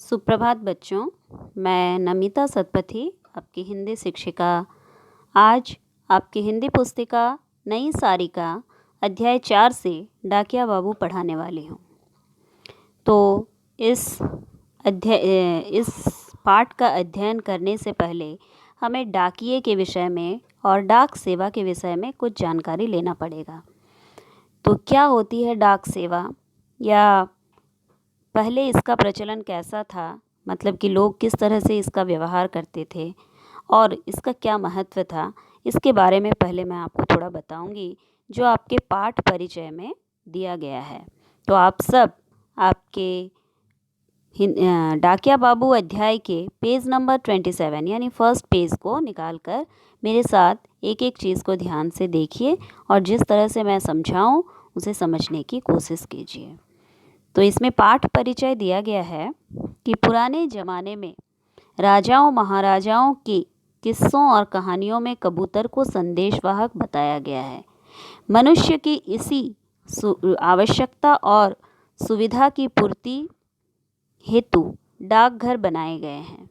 सुप्रभात बच्चों। मैं नमिता सतपथी, आपकी हिंदी शिक्षिका, आज आपकी हिंदी पुस्तिका नई सारिका अध्याय 4 से डाकिया बाबू पढ़ाने वाली हूँ। तो इस पाठ का अध्ययन करने से पहले हमें डाकिये के विषय में और डाक सेवा के विषय में कुछ जानकारी लेना पड़ेगा। तो क्या होती है डाक सेवा, या पहले इसका प्रचलन कैसा था, मतलब कि लोग किस तरह से इसका व्यवहार करते थे और इसका क्या महत्व था, इसके बारे में पहले मैं आपको थोड़ा बताऊंगी, जो आपके पाठ परिचय में दिया गया है। तो आप सब आपके डाकिया बाबू अध्याय के पेज नंबर 27 यानी फर्स्ट पेज को निकालकर मेरे साथ एक एक चीज़ को ध्यान से देखिए और जिस तरह से मैं समझाऊं उसे समझने की कोशिश कीजिए। तो इसमें पाठ परिचय दिया गया है कि पुराने ज़माने में राजाओं महाराजाओं के किस्सों और कहानियों में कबूतर को संदेशवाहक बताया गया है। मनुष्य की इसी आवश्यकता और सुविधा की पूर्ति हेतु डाकघर बनाए गए हैं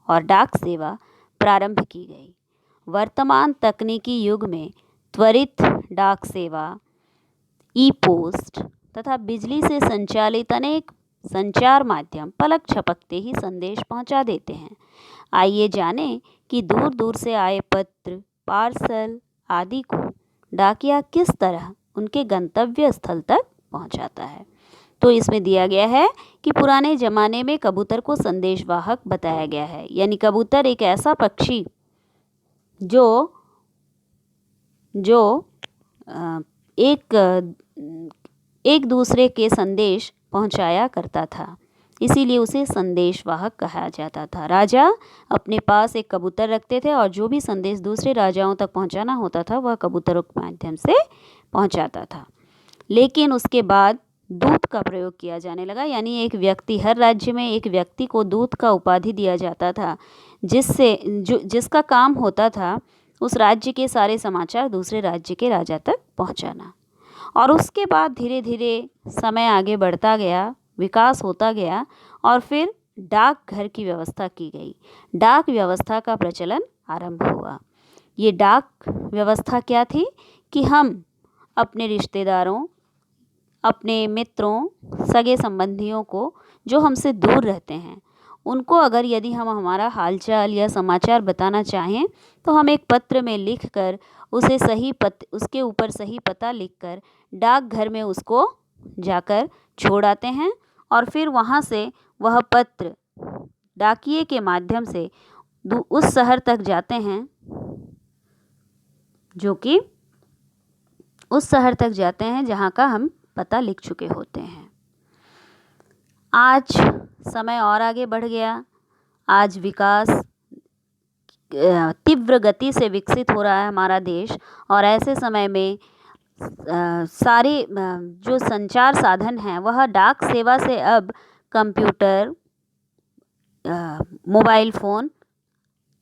और डाक सेवा प्रारंभ की गई। वर्तमान तकनीकी युग में त्वरित डाक सेवा, ई पोस्ट तथा बिजली से संचालित अनेक संचार माध्यम पलक झपकते ही संदेश पहुंचा देते हैं। आइए जानें कि दूर दूर से आए पत्र, पार्सल आदि को डाकिया किस तरह उनके गंतव्य स्थल तक पहुंचाता है। तो इसमें दिया गया है कि पुराने ज़माने में कबूतर को संदेशवाहक बताया गया है, यानी कबूतर एक ऐसा पक्षी जो एक दूसरे के संदेश पहुंचाया करता था, इसीलिए उसे संदेशवाहक कहा जाता था। राजा अपने पास एक कबूतर रखते थे और जो भी संदेश दूसरे राजाओं तक पहुंचाना होता था वह कबूतरों के माध्यम से पहुंचाता था। लेकिन उसके बाद दूत का प्रयोग किया जाने लगा, यानी एक व्यक्ति, हर राज्य में एक व्यक्ति को दूत का उपाधि दिया जाता था, जिसका काम होता था उस राज्य के सारे समाचार दूसरे राज्य के राजा तक पहुंचाना। और उसके बाद धीरे धीरे समय आगे बढ़ता गया, विकास होता गया और फिर डाकघर की व्यवस्था की गई। डाक व्यवस्था का प्रचलन आरंभ हुआ। ये डाक व्यवस्था क्या थी कि हम अपने रिश्तेदारों, अपने मित्रों, सगे संबंधियों को जो हमसे दूर रहते हैं उनको अगर यदि हम हमारा हालचाल या समाचार बताना चाहें तो हम एक पत्र में लिखकर उसे उसके ऊपर सही पता लिखकर डाकघर में उसको जाकर छोड़ आते हैं और फिर वहाँ से वह पत्र डाकिये के माध्यम से उस शहर तक जाते हैं, जो कि उस शहर तक जाते हैं जहाँ का हम पता लिख चुके होते हैं। आज समय और आगे बढ़ गया। आज विकास तीव्र गति से विकसित हो रहा है हमारा देश, और ऐसे समय में सारे जो संचार साधन हैं वह डाक सेवा से अब कंप्यूटर, मोबाइल फ़ोन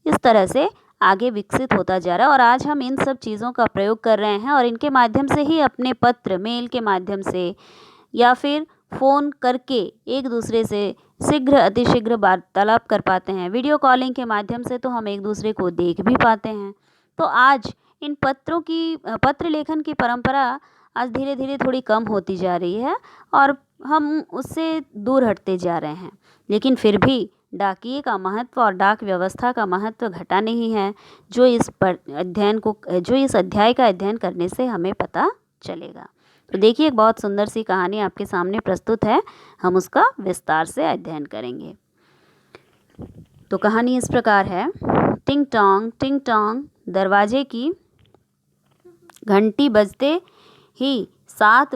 इस तरह से आगे विकसित होता जा रहा है। और आज हम इन सब चीज़ों का प्रयोग कर रहे हैं और इनके माध्यम से ही अपने पत्र, मेल के माध्यम से या फिर फ़ोन करके एक दूसरे से अतिशीघ्र वार्तालाप कर पाते हैं। वीडियो कॉलिंग के माध्यम से तो हम एक दूसरे को देख भी पाते हैं। तो आज इन पत्र लेखन की परंपरा आज धीरे धीरे थोड़ी कम होती जा रही है और हम उससे दूर हटते जा रहे हैं। लेकिन फिर भी डाकिये का महत्व और डाक व्यवस्था का महत्व घटा नहीं है, जो इस अध्याय का अध्ययन करने से हमें पता चलेगा। तो देखिए, एक बहुत सुंदर सी कहानी आपके सामने प्रस्तुत है, हम उसका विस्तार से अध्ययन करेंगे। तो कहानी इस प्रकार है। टिंग टोंग दरवाजे की घंटी बजते ही 7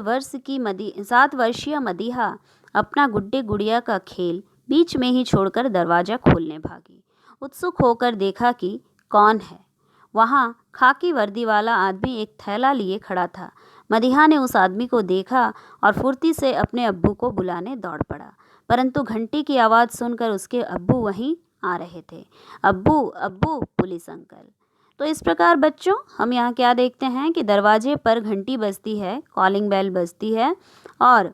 वर्षीय मदीहा अपना गुड्डे गुड़िया का खेल बीच में ही छोड़कर दरवाज़ा खोलने भागी। उत्सुक होकर देखा कि कौन है। वहाँ खाकी वर्दी वाला आदमी एक थैला लिए खड़ा था। मदीहा ने उस आदमी को देखा और फुर्ती से अपने अब्बू को बुलाने दौड़ पड़ा, परंतु घंटी की आवाज़ सुनकर उसके अब्बू वहीं आ रहे थे। अब्बू अब्बू, पुलिस अंकल। तो इस प्रकार बच्चों, हम यहाँ क्या देखते हैं कि दरवाजे पर घंटी बजती है, कॉलिंग बेल बजती है और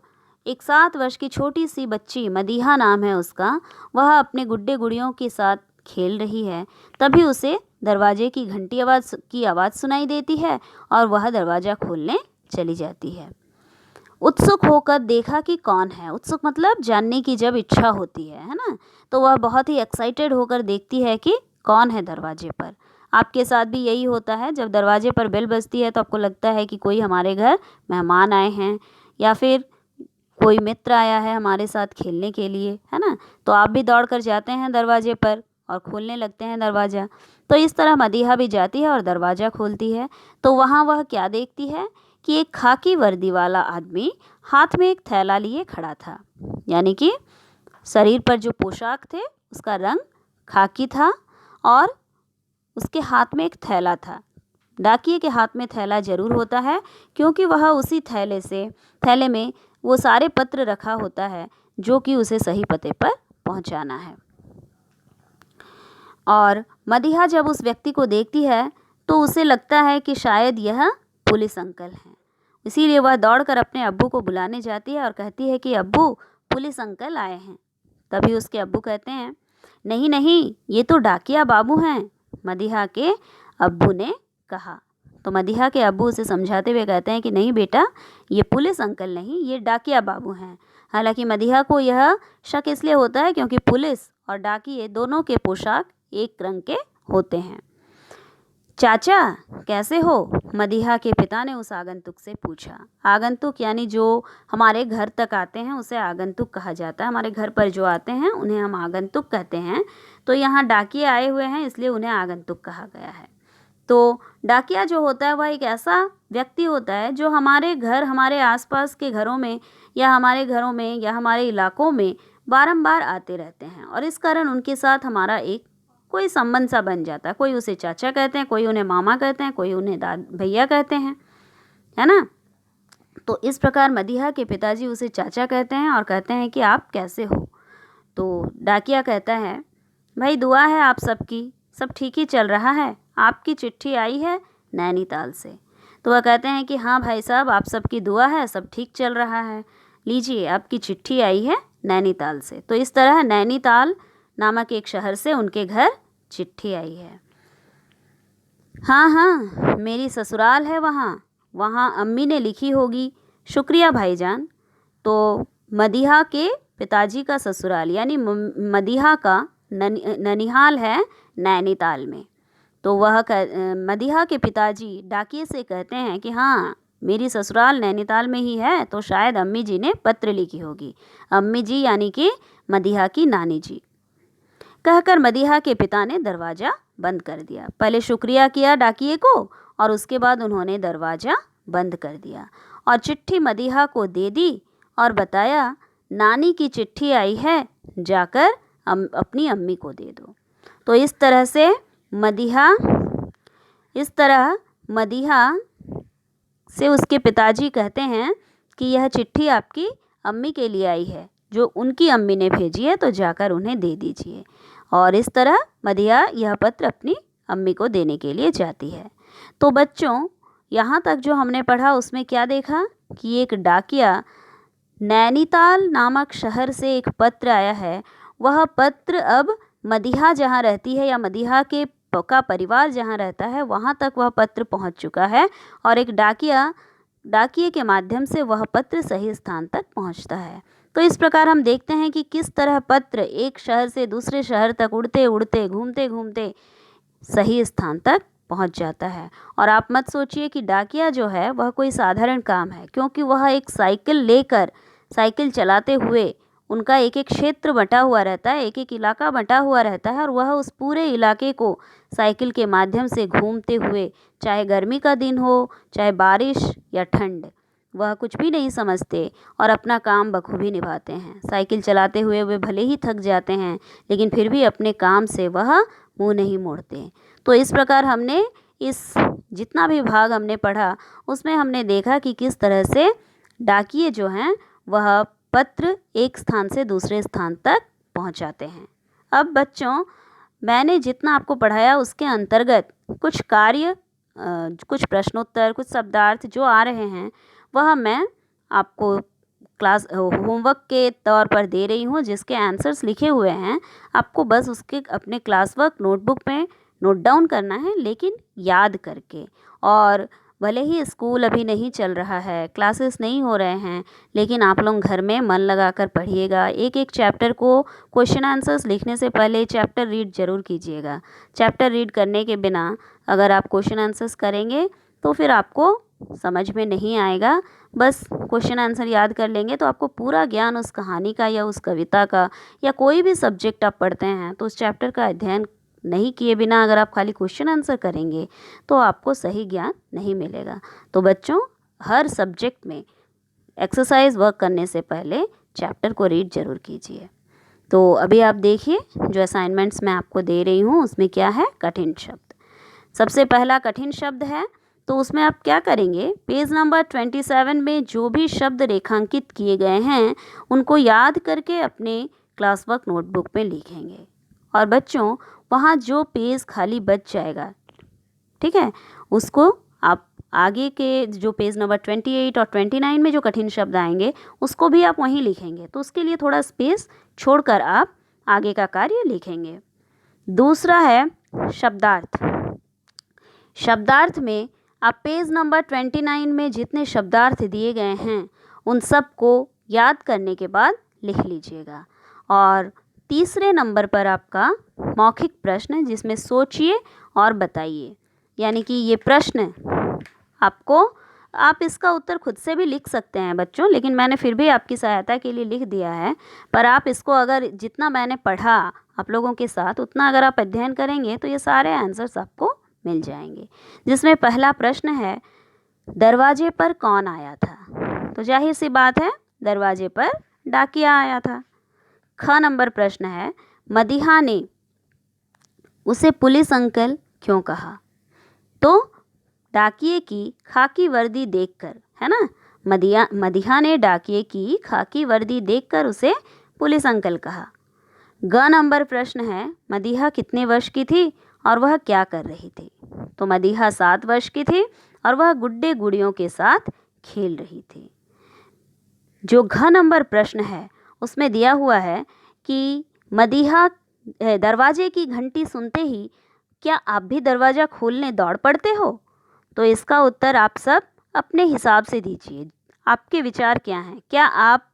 एक 7 वर्ष की छोटी सी बच्ची, मदीहा नाम है उसका, वह अपने गुड्डे गुड़ियों के साथ खेल रही है। तभी उसे दरवाजे की घंटी आवाज़ सुनाई देती है और वह दरवाज़ा खोलने चली जाती है। उत्सुक होकर देखा कि कौन है। उत्सुक मतलब जानने की जब इच्छा होती है ना, तो वह बहुत ही एक्साइटेड होकर देखती है कि कौन है दरवाजे पर। आपके साथ भी यही होता है, जब दरवाजे पर बेल बजती है तो आपको लगता है कि कोई हमारे घर मेहमान आए हैं या फिर कोई मित्र आया है हमारे साथ खेलने के लिए, है ना, तो आप भी दौड़ कर जाते हैं दरवाजे पर और खोलने लगते हैं दरवाज़ा। तो इस तरह मदीहा भी जाती है और दरवाज़ा खोलती है। तो वहाँ वह क्या देखती है कि एक खाकी वर्दी वाला आदमी हाथ में एक थैला लिए खड़ा था, यानी कि शरीर पर जो पोशाक थे उसका रंग खाकी था और उसके हाथ में एक थैला था। डाकिए के हाथ में थैला ज़रूर होता है, क्योंकि वह उसी थैले में वो सारे पत्र रखा होता है जो कि उसे सही पते पर पहुंचाना है। और मदीहा जब उस व्यक्ति को देखती है तो उसे लगता है कि शायद यह पुलिस अंकल हैं। इसीलिए वह दौड़कर अपने अब्बू को बुलाने जाती है और कहती है कि अब्बू, पुलिस अंकल आए हैं। तभी उसके अब्बू कहते हैं, नहीं नहीं, ये तो डाकिया बाबू हैं, मदीहा के अब्बू ने कहा। तो मदीहा के अब्बू उसे समझाते हुए कहते हैं कि नहीं बेटा, ये पुलिस अंकल नहीं, ये डाकिया बाबू हैं। हालांकि मदीहा को यह शक इसलिए होता है क्योंकि पुलिस और डाकिये दोनों के पोशाक एक रंग के होते हैं। चाचा कैसे हो? मदीहा के पिता ने उस आगंतुक से पूछा। आगंतुक यानी जो हमारे घर तक आते हैं उसे आगंतुक कहा जाता है। हमारे घर पर जो आते हैं उन्हें हम आगंतुक कहते हैं। तो यहाँ डाकिये आए हुए हैं इसलिए उन्हें आगंतुक कहा गया है। तो डाकिया जो होता है वह एक ऐसा व्यक्ति होता है जो हमारे घर, हमारे आसपास के घरों में या हमारे घरों में या हमारे इलाकों में बारंबार आते रहते हैं और इस कारण उनके साथ हमारा एक कोई संबंध सा बन जाता है। कोई उसे चाचा कहते हैं, कोई उन्हें मामा कहते हैं, कोई उन्हें भैया कहते हैं, है ना। तो इस प्रकार मदीहा के पिताजी उसे चाचा कहते हैं और कहते हैं कि आप कैसे हो। तो डाकिया कहता है, भाई दुआ है आप सबकी, सब ठीक ही चल रहा है। आपकी चिट्ठी आई है नैनीताल से। तो वह कहते हैं कि हाँ भाई साहब, आप सबकी दुआ है, सब ठीक चल रहा है। लीजिए, आपकी चिट्ठी आई है नैनीताल से। तो इस तरह नैनीताल नामक एक शहर से उनके घर चिट्ठी आई है। हाँ हाँ, मेरी ससुराल है वहाँ अम्मी ने लिखी होगी। शुक्रिया भाईजान। तो मदीहा के पिताजी का ससुराल यानी मदीहा का ननिहाल है नैनीताल में। तो वह मदीहा के पिताजी डाकिये से कहते हैं कि हाँ, मेरी ससुराल नैनीताल में ही है, तो शायद अम्मी जी ने पत्र लिखी होगी। अम्मी जी यानी कि मदीहा की नानी जी। कहकर मदीहा के पिता ने दरवाज़ा बंद कर दिया। पहले शुक्रिया किया डाकिये को और उसके बाद उन्होंने दरवाज़ा बंद कर दिया और चिट्ठी मदीहा को दे दी और बताया, नानी की चिट्ठी आई है, जाकर अपनी अम्मी को दे दो। तो इस तरह मदीहा से उसके पिताजी कहते हैं कि यह चिट्ठी आपकी अम्मी के लिए आई है, जो उनकी अम्मी ने भेजी है, तो जाकर उन्हें दे दीजिए। और इस तरह मदीहा यह पत्र अपनी अम्मी को देने के लिए जाती है। तो बच्चों, यहाँ तक जो हमने पढ़ा उसमें क्या देखा कि एक डाकिया नैनीताल नामक शहर से एक पत्र आया है। वह पत्र अब मदीहा जहाँ रहती है या मदीहा का परिवार जहाँ रहता है वहाँ तक वह पत्र पहुँच चुका है और एक डाकिये के माध्यम से वह पत्र सही स्थान तक पहुँचता है। तो इस प्रकार हम देखते हैं कि किस तरह पत्र एक शहर से दूसरे शहर तक उड़ते उड़ते घूमते घूमते सही स्थान तक पहुंच जाता है। और आप मत सोचिए कि डाकिया जो है वह कोई साधारण काम है, क्योंकि वह एक साइकिल लेकर साइकिल चलाते हुए उनका एक एक क्षेत्र बटा हुआ रहता है, एक एक इलाका बटा हुआ रहता है और वह उस पूरे इलाके को साइकिल के माध्यम से घूमते हुए, चाहे गर्मी का दिन हो चाहे बारिश या ठंड, वह कुछ भी नहीं समझते और अपना काम बखूबी निभाते हैं। साइकिल चलाते हुए वे भले ही थक जाते हैं लेकिन फिर भी अपने काम से वह मुँह नहीं मोड़ते। तो इस प्रकार हमने इस जितना भी भाग हमने पढ़ा उसमें हमने देखा कि किस तरह से डाकिये जो हैं वह पत्र एक स्थान से दूसरे स्थान तक पहुंचाते हैं। अब बच्चों, मैंने जितना आपको पढ़ाया उसके अंतर्गत कुछ कार्य, कुछ प्रश्नोत्तर, कुछ शब्दार्थ जो आ रहे हैं वह मैं आपको क्लास होमवर्क के तौर पर दे रही हूँ, जिसके आंसर्स लिखे हुए हैं। आपको बस उसके अपने क्लास वर्क नोटबुक पे नोट डाउन करना है, लेकिन याद करके। और भले ही स्कूल अभी नहीं चल रहा है, क्लासेस नहीं हो रहे हैं, लेकिन आप लोग घर में मन लगाकर पढ़िएगा। एक एक चैप्टर को क्वेश्चन आंसर्स लिखने से पहले चैप्टर रीड ज़रूर कीजिएगा। चैप्टर रीड करने के बिना अगर आप क्वेश्चन आंसर्स करेंगे तो फिर आपको समझ में नहीं आएगा। बस क्वेश्चन आंसर याद कर लेंगे तो आपको पूरा ज्ञान उस कहानी का या उस कविता का या कोई भी सब्जेक्ट आप पढ़ते हैं तो उस चैप्टर का अध्ययन नहीं किए बिना अगर आप खाली क्वेश्चन आंसर करेंगे तो आपको सही ज्ञान नहीं मिलेगा। तो बच्चों, हर सब्जेक्ट में एक्सरसाइज वर्क करने से पहले चैप्टर को रीड ज़रूर कीजिए। तो अभी आप देखिए, जो असाइनमेंट्स मैं आपको दे रही हूँ उसमें क्या है, कठिन शब्द। सबसे पहला कठिन शब्द है, तो उसमें आप क्या करेंगे, पेज नंबर 27 में जो भी शब्द रेखांकित किए गए हैं उनको याद करके अपने क्लास वर्क नोटबुक में लिखेंगे। और बच्चों, वहाँ जो पेज खाली बच जाएगा, ठीक है, उसको आप आगे के जो पेज नंबर 28 और 29 में जो कठिन शब्द आएंगे उसको भी आप वहीं लिखेंगे। तो उसके लिए थोड़ा स्पेस छोड़कर आप आगे का कार्य लिखेंगे। दूसरा है शब्दार्थ। शब्दार्थ में आप पेज नंबर 29 में जितने शब्दार्थ दिए गए हैं उन सब को याद करने के बाद लिख लीजिएगा। और तीसरे नंबर पर आपका मौखिक प्रश्न है, जिसमें सोचिए और बताइए। यानी कि ये प्रश्न आपको, आप इसका उत्तर खुद से भी लिख सकते हैं बच्चों, लेकिन मैंने फिर भी आपकी सहायता के लिए लिख दिया है। पर आप इसको अगर जितना मैंने पढ़ा आप लोगों के साथ उतना अगर आप अध्ययन करेंगे तो ये सारे आंसर्स आपको मिल जाएंगे। जिसमें पहला प्रश्न है, दरवाजे पर कौन आया था? तो जाहिर सी बात है, दरवाजे पर डाकिया आया था। ख नंबर प्रश्न है, मदीहा ने उसे पुलिस अंकल क्यों कहा? तो डाकिये की खाकी वर्दी देखकर, है ना, मदीहा ने डाकिये की खाकी वर्दी देखकर उसे पुलिस अंकल कहा। ग नंबर प्रश्न है, मदीहा कितने वर्ष की थी और वह क्या कर रही थी? तो मदीहा 7 वर्ष की थी और वह गुड्डे गुड़ियों के साथ खेल रही थी। जो घ नंबर प्रश्न है उसमें दिया हुआ है कि मदीहा दरवाजे की घंटी सुनते ही क्या आप भी दरवाज़ा खोलने दौड़ पड़ते हो? तो इसका उत्तर आप सब अपने हिसाब से दीजिए। आपके विचार क्या हैं? क्या आप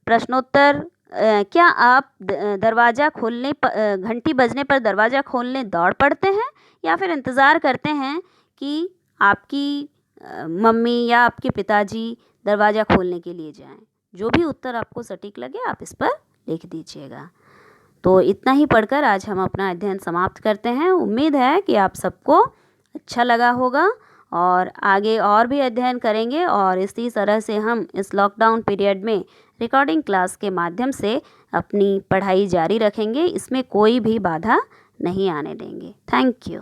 प्रश्नोत्तर क्या आप दरवाज़ा खोलने पर, घंटी बजने पर दरवाज़ा खोलने दौड़ पड़ते हैं, या फिर इंतज़ार करते हैं कि आपकी मम्मी या आपके पिताजी दरवाज़ा खोलने के लिए जाएं? जो भी उत्तर आपको सटीक लगे आप इस पर लिख दीजिएगा। तो इतना ही पढ़कर आज हम अपना अध्ययन समाप्त करते हैं। उम्मीद है कि आप सबको अच्छा लगा होगा और आगे और भी अध्ययन करेंगे, और इसी तरह से हम इस लॉकडाउन पीरियड में रिकॉर्डिंग क्लास के माध्यम से अपनी पढ़ाई जारी रखेंगे। इसमें कोई भी बाधा नहीं आने देंगे। Thank you.